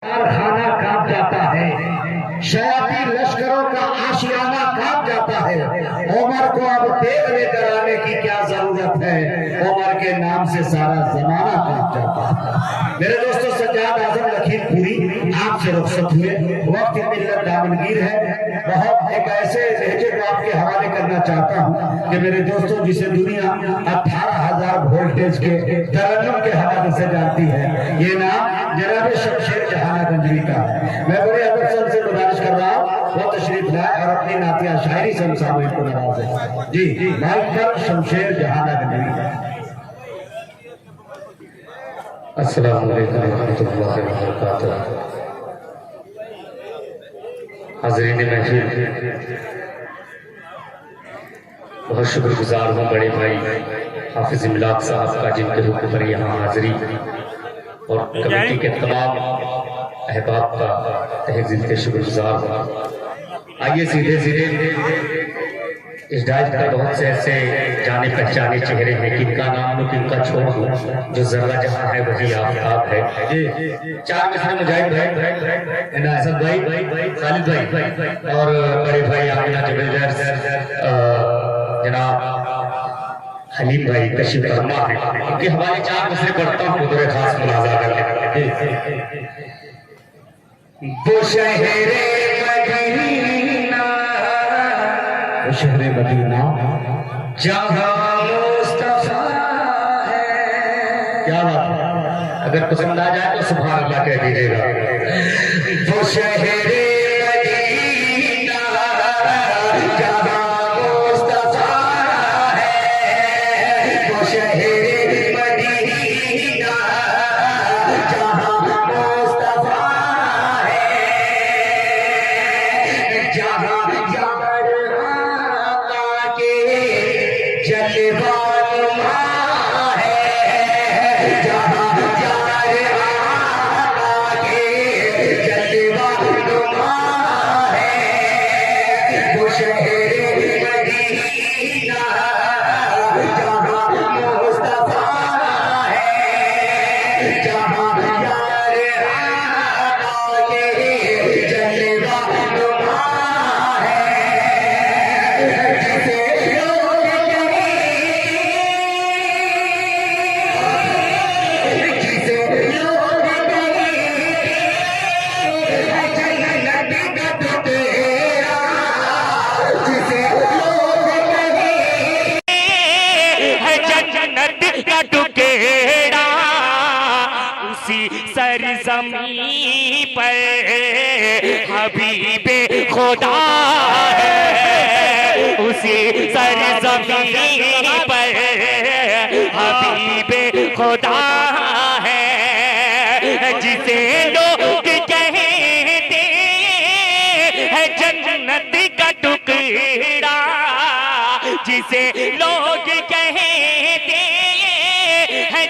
कारखाना कांप जाता है, शयाती लश्करों का आशियाना कांप जाता है। उमर को अब तेग लेकर आने की क्या जरूरत है, उमर के नाम से सारा जमाना कांप जाता है। मेरे दोस्तों, सज्जाद आजम लखीमपुरी आपसे रुखसत हुए, वक्त मिल्लत दामनगीर है। बहुत एक ऐसे लहजे को आपके हवाले करना चाहता हूँ कि मेरे दोस्तों, जिसे दुनिया 18,000 वोल्टेज के तरन्नुम के हवाले से जानती है, ये नाम जनाब शमशेर जहाना गंजवी का है। मैं बड़े अदब से गुजारिश कर रहा हूँ वो तशरीफ लाए और अपनी नातिया शायरी से हम सामने को नवाजे। जी माइक पर शमशेर जहाना गंजवी। अस्सलाम वालेकुम रहमतुल्लाहि व बरकातुहू। हाज़रीन महफिल, बहुत शुक्रगुजार हूँ बड़े भाई हाफिज इमलाक साहब का, जिनके हुक्म पर यहाँ हाजिरी, और कमेटी के तमाम अहबाब का तहे दिल के शुक्रगुजार हूँ। आइए सीधे सीधे इस डाइट का बहुत से ऐसे जाने पहचाने चेहरे हैं किनका नाम किनका छोड़ दूं, जो जरा जहां है वही आप है। चार मिसरे मुजाहिद भाई, नासर भाई, खालिद भाई और बड़े भाई आमिना जबेदार, जनाब हलीम भाई तशरीफ फरमा है। उनके हवाले चार मिसरे पढ़ता हूँ, बतौर खास मुलाजा कर लेते। वो शहरे मदीना, वो शहरे मदीना जहाँ मुस्तफा है। क्या बात है, अगर पसंद आ जाए तो सुभान अल्लाह कह दीजिएगा। वो शहरे मदीना जहाँ मुस्तफा है, वो शहरे मदीना जहाँ मुस्तफा है, जहाँ जलवानुमा है, जहाँ यार आका के जलवानुमा है। वो शहरे मदीना जहाँ मुस्तफा है, जहाँ यार आका के जलवानुमा है। जिसे सरज़मीं पर हबीबे खुदा है, उसी सरज़मीं पर हबीबे खुदा है। जिसे लोग कहते हैं जन्नत का टुकड़ा, जिसे लोग कहते हैं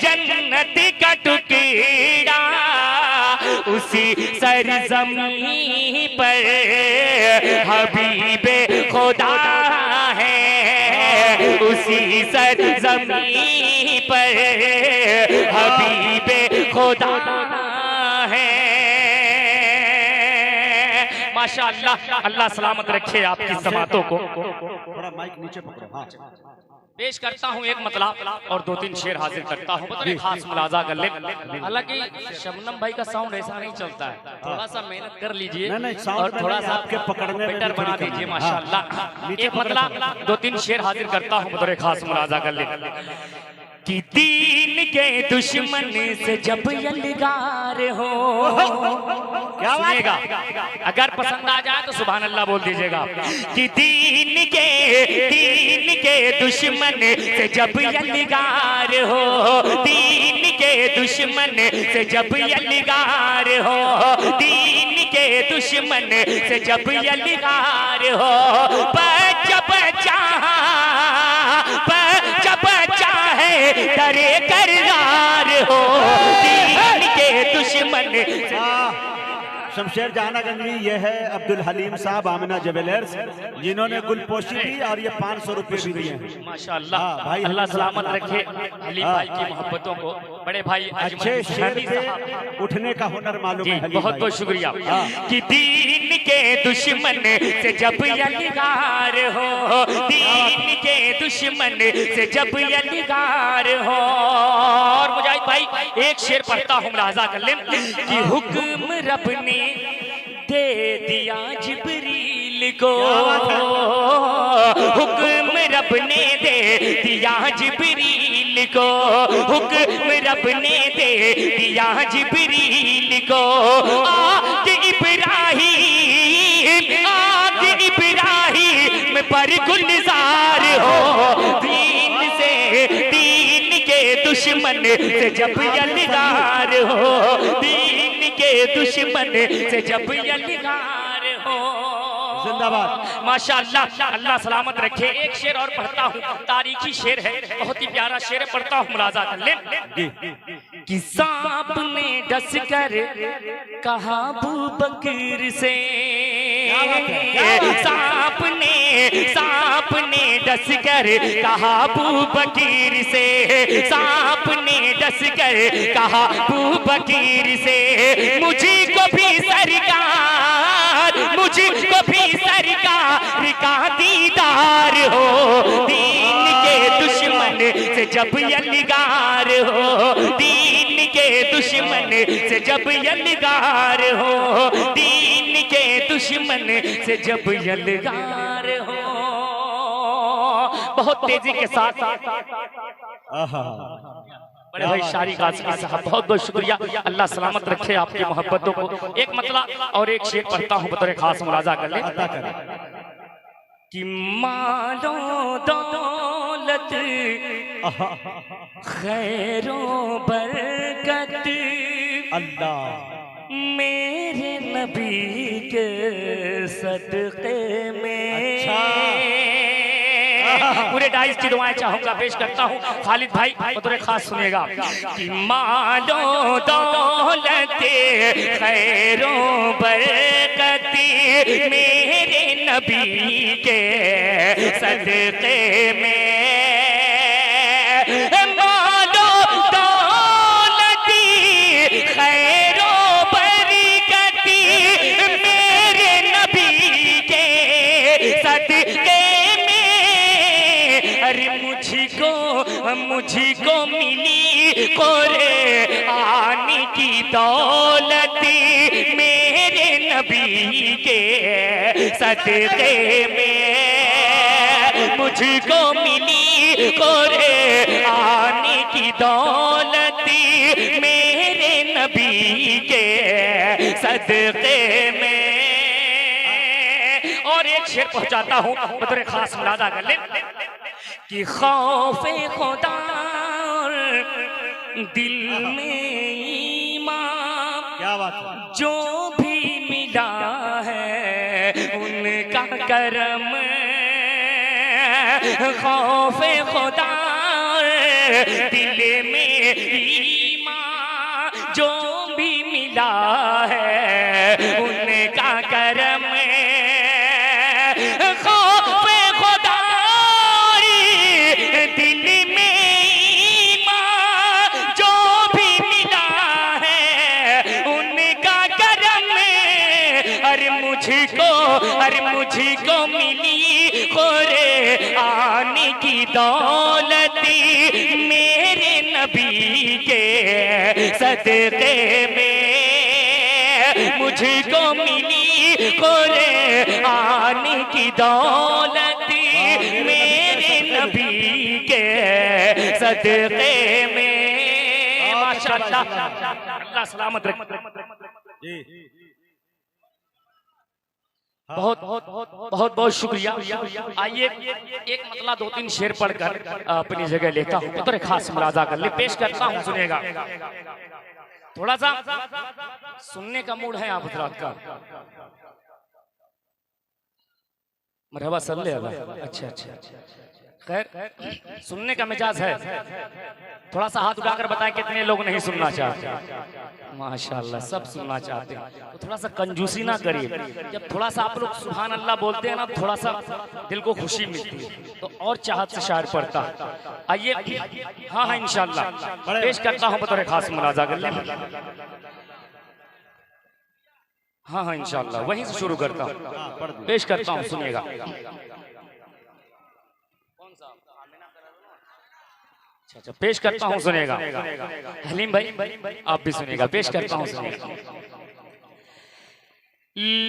जन्नत का टुकड़ा, उसी सरज़मीं पर हबीबे खुदा है, उसी सरज़मीं पर हबीबे खुदा है। माशाअल्लाह, अल्लाह सलामत रखे आपकी समातों को। थोड़ा माइक नीचे पकड़ो। हाँ, पेश करता हूँ एक मतलब और दो तीन शेर हाजिर करता हूँ, बतौर खास मुलाजा कर ले। हालांकि शबनम भाई का साउंड ऐसा नहीं चलता है, थोड़ा सा मेहनत कर लीजिए और थोड़ा सा आपके पकड़ने बेटर बना दीजिए। माशाअल्लाह, एक मतलब दो तीन शेर हाजिर करता हूँ, बतौर खास मुलाजा कर ले। कि दीन के दुश्मन से जब यलगार हो, क्या सुनेगा, अगर पसंद आ जाए तो सुभान अल्लाह बोल दीजिएगा। कि दीन के दुश्मन से जब यलगार हो, दीन के दुश्मन से जब यलगार हो, दीन के दुश्मन से जब यलगार हो, डरे करगार हो, दीन के दुश्मन। शमशेर जहानागंज में ये है अब्दुल हलीम साहब आमिना ज्वेलर्स, जिन्होंने गुलपोशी दी और ये 500 रुपए भी दिए हैं। माशाअल्लाह, हाँ, भाई अल्लाह हलीम सलामत साहब रखे हलीम भाई की मोहब्बतों को। बड़े भाई अच्छे शेर से उठने का हुनर मालूम है हलीम बहुत भाई। बहुत शुक्रिया। हाँ। कि दीन के दुश्मन से जब यलगार हो, दीन के दुश्मन से जब यलगार हो। और मुजाहिद भाई एक शेर पढ़ता हूँ, मुलाजा कर लें कि हुक्म रब ने दे दिया जिब्रील को, हुक्म रब ने दे दिया जिब्रील को, हुक्म रब ने दे दिया जिब्रील को। आग इब्राहिम पर गुलजार हो, दीन से दीन के दुश्मन से जब यलगार हो, दीन के दुश्मन से जब यलगार हो। जिंदाबाद। माशाअल्लाह, अल्लाह सलामत रखे। एक शेर और पढ़ता हूँ, तारीखी शेर है, बहुत ही प्यारा शेर है, पढ़ता हूँ, मुलाजा कर लें। कि सांप ने डस कर कहा अबू बकर से, सांप ने डस कर कहा अबू बकर से, सांप ने डस कर कहा अबू बकर से, मुझको भी सरकार, मुझको भी सरकार का दीदार हो, दीन के दुश्मन से जब यलगार हो, दीन के दुश्मन से जब यलगार हो, दीन के दुश्मन से जब यलगार हो। बहुत तेजी के साथ बड़े भाई शारी कासिमी साहब, बहुत बहुत शुक्रिया, अल्लाह सलामत रखे आपकी मोहब्बतों को। एक मतला और एक शेर पढ़ता हूँ, बतौर खास मुलाजा कर ले। कि मालो दौलत खैरों बरकत अल्लाह मेरे नबी के सदक़े में। पूरे डाइस की दुआएं चाहूंगा, पेश करता हूँ खालिद भाई, बतौर खास सुनिएगा। कि मालो दौलत खैरों बरकत मेरे नबी के सदक़े में, मालो दौलत खैरों बरकत मेरे नबी के सदक़े में। अरे मुझको मिली कुरान की दौलत मेरे नबी के सदक़े में, मुझको मिली कुरान की दौलत मेरे नबी के सदक़े में। और एक शेर पहुंचाता हूँ, बतौर खास मुलाजा कर ले। कि खौफे खुदा दिल में ईमान, क्या बात है। जो भी मिला है उनका करम, खौफे खुदा दिल में ईमान, जो भी मिला है उनका करम, खौफे खुदा दिल में ईमान, जो भी मिला है उनका करम। अरे मुझको मिली कुरान की दौलत मेरे नबी के सदक़े में, मुझको मिली कुरान की दौलत मेरे नबी के सदक़े में। माशाअल्लाह, अल्लाह सलामत रखे। बहुत बहुत बहुत बहुत शुक्रिया। आइए एक मतला दो तीन शेर पढ़कर अपनी जगह लेता हूँ, तो खास मुलाजा कर ले, पेश करता हूँ, सुनेगा। थोड़ा सा सुनने का मूड है आप हज़रात का। मरहबा सल्लल्लाहु अलैहि वसल्लम। अच्छा अच्छा, खैर सुनने का मिजाज है, थोड़ा सा हाथ उठाकर बताएं कितने लोग नहीं सुनना चाहते। माशाल्लाह सब सुनना चाहते हैं, तो थोड़ा सा कंजूसी ना करिए। जब थोड़ा सा आप लोग सुभान अल्लाह बोलते हैं ना, थोड़ा सा दिल को खुशी मिलती है, तो और चाहत से शायर पढ़ता। आइए, हाँ हाँ इंशाल्लाह पेश करता हूँ बतौर खास मुलाजा कर लें। हाँ हाँ इंशाल्लाह वहीं से शुरू करता हूँ, पेश करता हूँ, सुनिएगा। अच्छा, पेश करता हूँ, सुनिएगा। हलीम भाई आप भी सुनिएगा, पेश करता हूँ, सुनिएगा।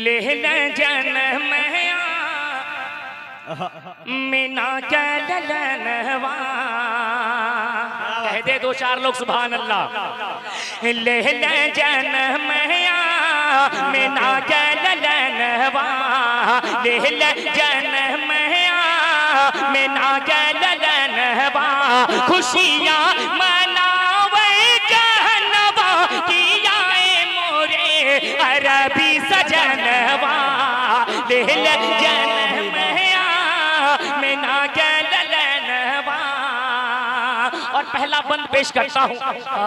लेहला जन्म मीना का ललनवा, कह दे दो चार लोग सुभान अल्लाह। लेहला जन्म मीना का ललनवा, लेहला जन्म मीना का ललनवा, खुशियाँ मनावे कहनवा, किया मोरे अरबी सजनवा, लेहला जन्म मीना का ललनवा। और पहला बंद पेश करता हूँ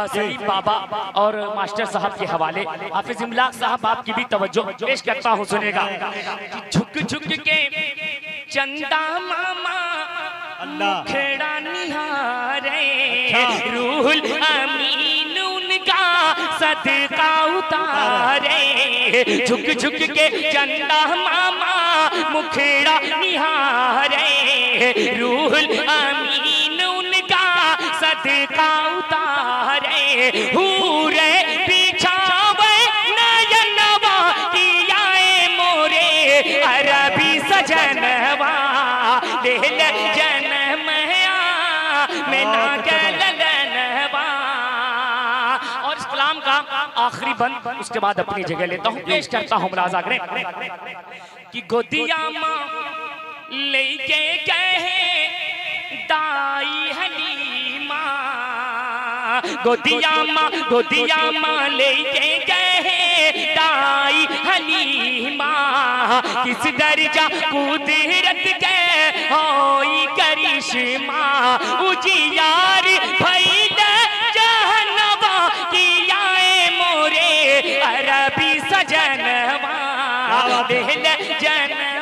सलीम बाबा और मास्टर साहब के हवाले। हाफिज इमलाक साहब आपकी भी तवज्जो पेश करता हूँ, सुनेगा। झुक झुक के चंदा मामा मुखड़ा निहारे, रूहुल अमीन उनका सदका उतारे। झुक झुक के चंदा मामा मुखड़ा निहारे, रूहुल अमीन उनका सदका उतारे। हूरे बिछावे नयनवा, किया मोरे अरबी सजनवा, लेहला जन्म मीना का ललनवा। और इस कलाम का आखिरी बंद उसके बाद अपनी जगह लेता हूँ, पेश करता हूँ मुलाजा करें कि गोदिया माँ लेके कहे दाई हलीमा, गोदिया माँ लेके कहे दाई हलीमा, किस दर्जा कुदरत के होई करिश्मा, उजियार भइल जहनवा, किया मोरे अरबी सजनवा, लेहला जन्म